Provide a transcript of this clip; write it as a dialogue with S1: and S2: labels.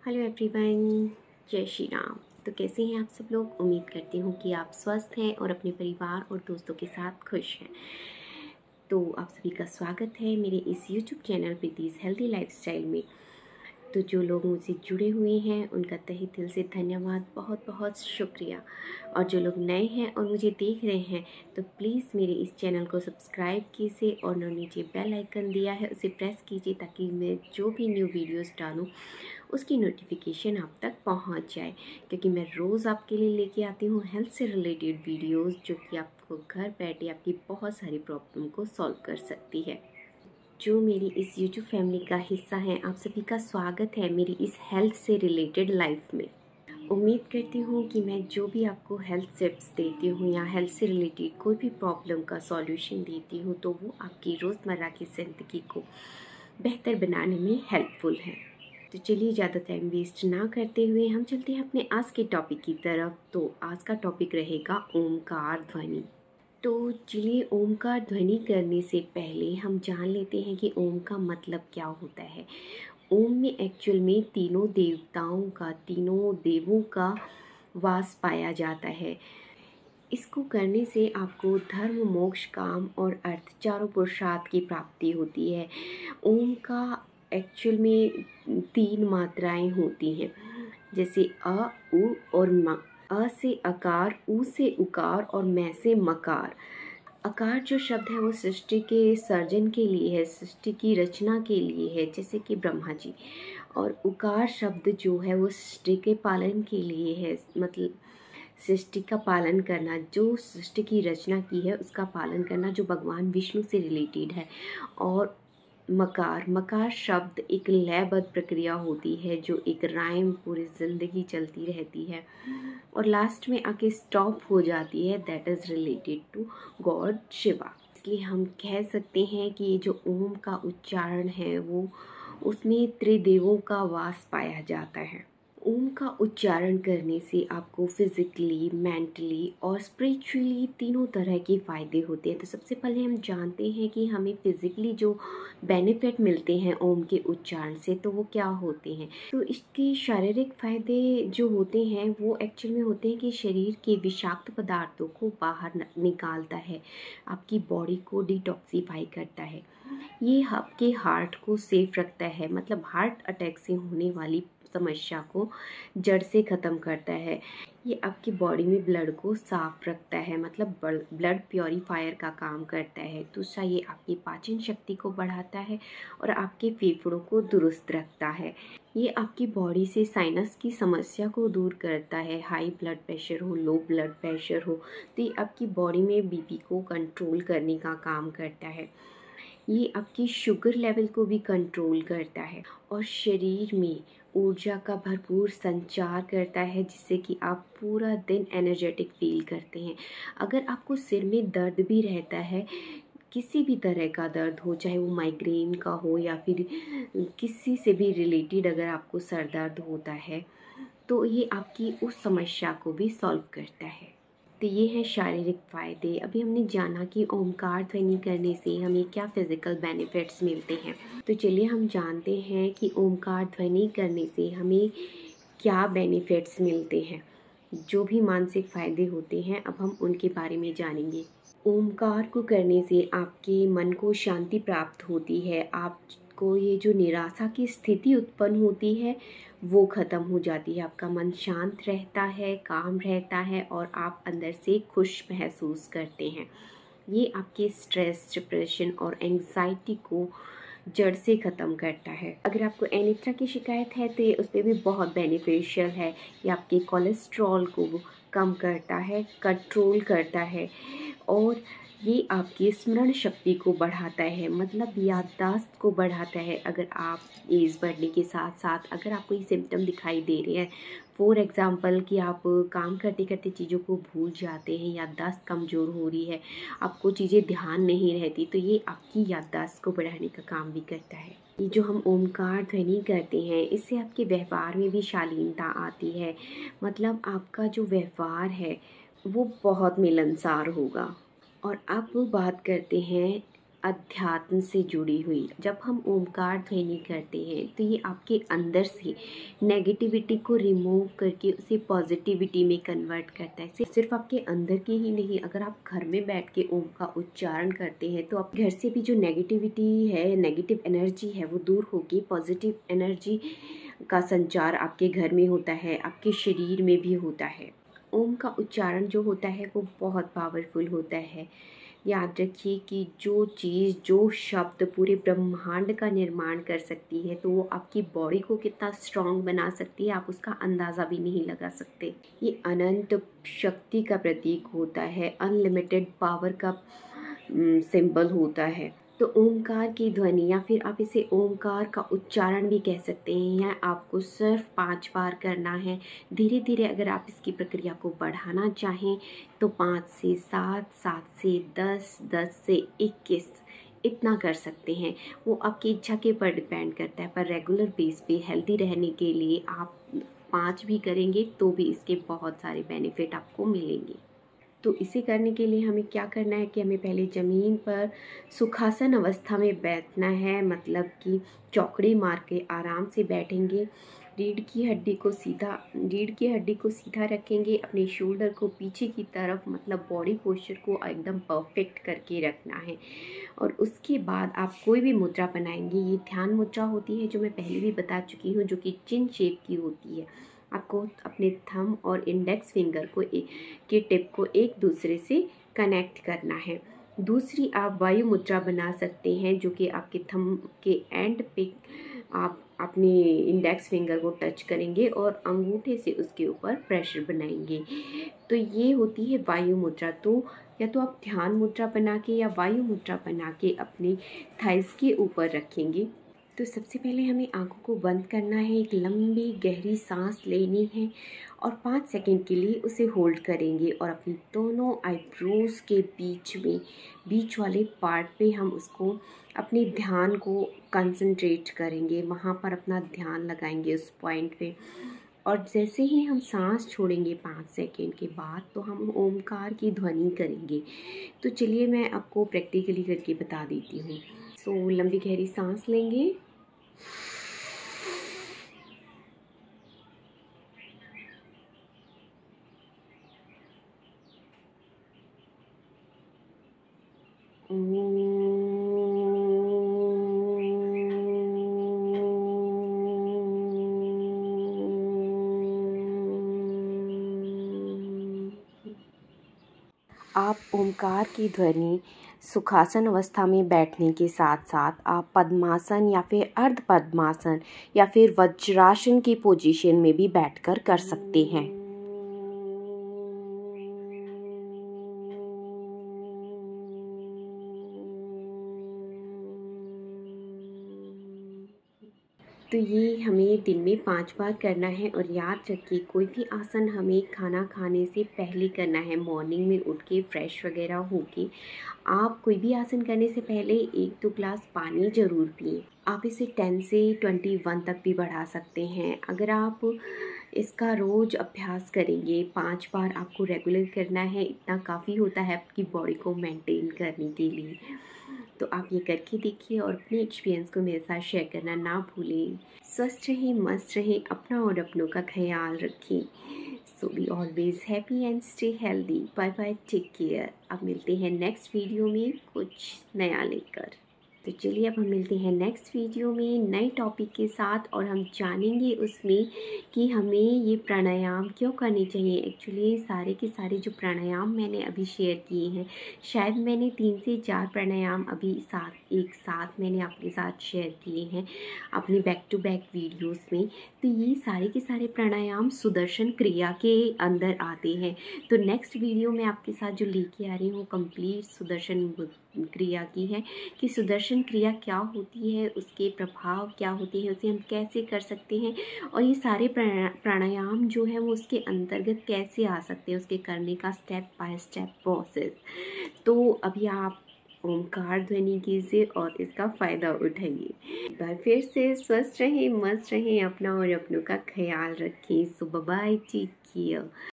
S1: Hello everyone, जय श्री राम। तो कैसे हैं आप सब लोग। उम्मीद करती हूँ कि आप स्वस्थ हैं और अपने परिवार और दोस्तों के साथ खुश हैं। तो आप सभी का स्वागत है मेरे इस यूट्यूब चैनल प्रीति's हेल्दी लाइफस्टाइल में। तो जो लोग मुझसे जुड़े हुए हैं उनका तहे दिल से धन्यवाद, बहुत बहुत शुक्रिया। और जो लोग नए हैं और मुझे देख रहे हैं तो प्लीज़ मेरे इस चैनल को सब्सक्राइब कीजिए और नीचे बेल आइकन दिया है उसे प्रेस कीजिए ताकि मैं जो भी न्यू वीडियोस डालूं उसकी नोटिफिकेशन आप तक पहुंच जाए, क्योंकि मैं रोज़ आपके लिए लेके आती हूँ हेल्थ से रिलेटेड वीडियोस जो कि आपको घर बैठे आपकी बहुत सारी प्रॉब्लम को सॉल्व कर सकती है। जो मेरी इस YouTube फैमिली का हिस्सा है, आप सभी का स्वागत है मेरी इस हेल्थ से रिलेटेड लाइफ में। उम्मीद करती हूँ कि मैं जो भी आपको हेल्थ टिप्स देती हूँ या हेल्थ से रिलेटेड कोई भी प्रॉब्लम का सॉल्यूशन देती हूँ तो वो आपकी रोज़मर्रा की ज़िंदगी को बेहतर बनाने में हेल्पफुल है। तो चलिए ज़्यादा टाइम वेस्ट ना करते हुए हम चलते हैं अपने आज के टॉपिक की तरफ। तो आज का टॉपिक रहेगा ओमकार ध्वनि। तो चलिए ओमकार ध्वनि करने से पहले हम जान लेते हैं कि ओम का मतलब क्या होता है। ओम में एक्चुअल में तीनों देवों का वास पाया जाता है। इसको करने से आपको धर्म, मोक्ष, काम और अर्थ चारों पुरुषार्थ की प्राप्ति होती है। ओम का एक्चुअल में 3 मात्राएं होती हैं, जैसे अ, उ और म। अ से अकार, उ से उकार और मैं से मकार। अकार जो शब्द है वो सृष्टि के सर्जन के लिए है, सृष्टि की रचना के लिए है, जैसे कि ब्रह्मा जी। और उकार शब्द जो है वो सृष्टि के पालन के लिए है, मतलब सृष्टि का पालन करना, जो सृष्टि की रचना की है उसका पालन करना, जो भगवान विष्णु से रिलेटेड है। और मकार शब्द एक लयबद्ध प्रक्रिया होती है, जो एक राइम पूरी ज़िंदगी चलती रहती है और लास्ट में आके स्टॉप हो जाती है, that is related to god Shiva. इसलिए हम कह सकते हैं कि जो ओम का उच्चारण है वो उसमें त्रिदेवों का वास पाया जाता है। ओम का उच्चारण करने से आपको फिज़िकली, मेंटली और स्पिरिचुअली तीनों तरह के फ़ायदे होते हैं। तो सबसे पहले हम जानते हैं कि हमें फिज़िकली जो बेनिफिट मिलते हैं ओम के उच्चारण से, तो वो क्या होते हैं। तो इसके शारीरिक फ़ायदे जो होते हैं वो एक्चुअल में होते हैं कि शरीर के विषाक्त पदार्थों को बाहर निकालता है, आपकी बॉडी को डिटॉक्सिफाई करता है। ये आपके हार्ट को सेफ रखता है, मतलब हार्ट अटैक से होने वाली समस्या को जड़ से ख़त्म करता है। ये आपकी बॉडी में ब्लड को साफ रखता है, मतलब ब्लड प्योरीफायर का काम करता है। दूसरा, ये आपकी पाचन शक्ति को बढ़ाता है और आपके फेफड़ों को दुरुस्त रखता है। ये आपकी बॉडी से साइनस की समस्या को दूर करता है। हाई ब्लड प्रेशर हो, लो ब्लड प्रेशर हो, तो ये आपकी बॉडी में बीपी को कंट्रोल करने का काम करता है। ये आपकी शुगर लेवल को भी कंट्रोल करता है और शरीर में ऊर्जा का भरपूर संचार करता है, जिससे कि आप पूरा दिन एनर्जेटिक फील करते हैं। अगर आपको सिर में दर्द भी रहता है, किसी भी तरह का दर्द हो, चाहे वो माइग्रेन का हो या फिर किसी से भी रिलेटेड अगर आपको सर दर्द होता है, तो ये आपकी उस समस्या को भी सॉल्व करता है। तो ये है शारीरिक फ़ायदे। अभी हमने जाना कि ओमकार ध्वनि करने से हमें क्या फ़िज़िकल बेनिफिट्स मिलते हैं। तो चलिए हम जानते हैं कि ओमकार ध्वनि करने से हमें क्या बेनिफिट्स मिलते हैं। जो भी मानसिक फ़ायदे होते हैं अब हम उनके बारे में जानेंगे। ओमकार को करने से आपके मन को शांति प्राप्त होती है। आपको ये जो निराशा की स्थिति उत्पन्न होती है वो ख़त्म हो जाती है। आपका मन शांत रहता है, काम रहता है और आप अंदर से खुश महसूस करते हैं। ये आपके स्ट्रेस, डिप्रेशन और एंग्जाइटी को जड़ से ख़त्म करता है। अगर आपको एनीमिया की शिकायत है तो ये उस पर भी बहुत बेनिफिशियल है। ये आपके कोलेस्ट्रॉल को कम करता है, कंट्रोल करता है और ये आपकी स्मरण शक्ति को बढ़ाता है, मतलब याददाश्त को बढ़ाता है। अगर आप एज बढ़ने के साथ साथ अगर आपको ये सिम्टम दिखाई दे रहे हैं, फॉर एग्ज़ाम्पल कि आप काम करते करते चीज़ों को भूल जाते हैं, याददाश्त कमज़ोर हो रही है, आपको चीज़ें ध्यान नहीं रहती, तो ये आपकी याददाश्त को बढ़ाने का काम भी करता है। ये जो हम ओमकार ध्वनि करते हैं इससे आपके व्यवहार में भी शालीनता आती है, मतलब आपका जो व्यवहार है वो बहुत मिलनसार होगा। और अब बात करते हैं अध्यात्म से जुड़ी हुई। जब हम ओमकार ध्वनि करते हैं तो ये आपके अंदर से नेगेटिविटी को रिमूव करके उसे पॉजिटिविटी में कन्वर्ट करता है। सिर्फ आपके अंदर की ही नहीं, अगर आप घर में बैठ के ओम का उच्चारण करते हैं तो आप घर से भी जो नेगेटिविटी है, नेगेटिव एनर्जी है, वो दूर होगी। पॉजिटिव एनर्जी का संचार आपके घर में होता है, आपके शरीर में भी होता है। ओम का उच्चारण जो होता है वो बहुत पावरफुल होता है। याद रखिए कि जो चीज़, जो शब्द पूरे ब्रह्मांड का निर्माण कर सकती है, तो वो आपकी बॉडी को कितना स्ट्रांग बना सकती है, आप उसका अंदाज़ा भी नहीं लगा सकते। ये अनंत शक्ति का प्रतीक होता है, अनलिमिटेड पावर का सिंबल होता है। तो ओमकार की ध्वनि, या फिर आप इसे ओमकार का उच्चारण भी कह सकते हैं, या आपको सिर्फ 5 बार करना है। धीरे धीरे अगर आप इसकी प्रक्रिया को बढ़ाना चाहें तो 5 से 7, 7 से 10, 10 से 21 इतना कर सकते हैं। वो आपकी इच्छा के ऊपर डिपेंड करता है, पर रेगुलर बेस पे हेल्दी रहने के लिए आप 5 भी करेंगे तो भी इसके बहुत सारे बेनिफिट आपको मिलेंगे। तो इसे करने के लिए हमें क्या करना है कि हमें पहले ज़मीन पर सुखासन अवस्था में बैठना है, मतलब कि चौकड़ी मार के आराम से बैठेंगे। रीढ़ की हड्डी को सीधा रखेंगे, अपने शोल्डर को पीछे की तरफ, मतलब बॉडी पोस्चर को एकदम परफेक्ट करके रखना है। और उसके बाद आप कोई भी मुद्रा बनाएंगे। ये ध्यान मुद्रा होती है जो मैं पहले भी बता चुकी हूँ, जो कि चिन शेप की होती है। आपको अपने थंब और इंडेक्स फिंगर के टिप को एक दूसरे से कनेक्ट करना है। दूसरी आप वायु मुद्रा बना सकते हैं, जो कि आपके थंब के एंड पे आप अपने इंडेक्स फिंगर को टच करेंगे और अंगूठे से उसके ऊपर प्रेशर बनाएंगे। तो ये होती है वायु मुद्रा। तो या तो आप ध्यान मुद्रा बना के या वायु मुद्रा बना के अपने थाइस के ऊपर रखेंगे। तो सबसे पहले हमें आंखों को बंद करना है, एक लंबी गहरी सांस लेनी है और 5 सेकंड के लिए उसे होल्ड करेंगे और अपनी दोनों आईब्रोज के बीच वाले पार्ट पे हम उसको अपने ध्यान को कंसंट्रेट करेंगे, वहाँ पर अपना ध्यान लगाएंगे उस पॉइंट पे। और जैसे ही हम सांस छोड़ेंगे 5 सेकंड के बाद, तो हम ओमकार की ध्वनि करेंगे। तो चलिए मैं आपको प्रैक्टिकली करके बता देती हूँ। सो लंबी गहरी सांस लेंगे, आप ओमकार की ध्वनि सुखासन अवस्था में बैठने के साथ साथ आप पद्मासन या फिर अर्ध पद्मासन या फिर वज्रासन की पोजीशन में भी बैठकर कर सकते हैं। तो ये हमें दिन में 5 बार करना है। और याद रखिए, कोई भी आसन हमें खाना खाने से पहले करना है। मॉर्निंग में उठ के फ्रेश वगैरह होके आप कोई भी आसन करने से पहले 1-2 ग्लास पानी ज़रूर पिएं। आप इसे 10 से 21 तक भी बढ़ा सकते हैं। अगर आप इसका रोज़ अभ्यास करेंगे, 5 बार आपको रेगुलर करना है, इतना काफ़ी होता है आपकी बॉडी को मेंटेन करने के लिए। तो आप ये करके देखिए और अपने एक्सपीरियंस को मेरे साथ शेयर करना ना भूलें। स्वस्थ रहें, मस्त रहें, अपना और अपनों का ख्याल रखें। So be always happy and stay healthy. Bye bye, take care. अब मिलते हैं नेक्स्ट वीडियो में कुछ नया लेकर। तो चलिए अब हम मिलते हैं नेक्स्ट वीडियो में नए टॉपिक के साथ, और हम जानेंगे उसमें कि हमें ये प्राणायाम क्यों करने चाहिए। एक्चुअली सारे के सारे जो प्राणायाम मैंने अभी शेयर किए हैं, शायद मैंने 3 से 4 प्राणायाम अभी एक साथ मैंने आपके साथ शेयर किए हैं अपनी बैक टू बैक वीडियोस में। तो ये सारे के सारे प्राणायाम सुदर्शन क्रिया के अंदर आते हैं। तो नेक्स्ट वीडियो में आपके साथ जो लेके आ रही हूँ कंप्लीट सुदर्शन क्रिया की है, कि सुदर्शन क्रिया क्या होती है, उसके प्रभाव क्या होते हैं, उसे हम कैसे कर सकते हैं, और ये सारे प्राणायाम जो है वो उसके अंतर्गत कैसे आ सकते हैं, उसके करने का स्टेप बाय स्टेप प्रोसेस। तो अभी आप ओमकार ध्वनि कीजिए और इसका फ़ायदा उठाइए। एक बार फिर से स्वस्थ रहें, मस्त रहें, अपना और अपनों का ख्याल रखें। सो बाय बाय, टेक केयर।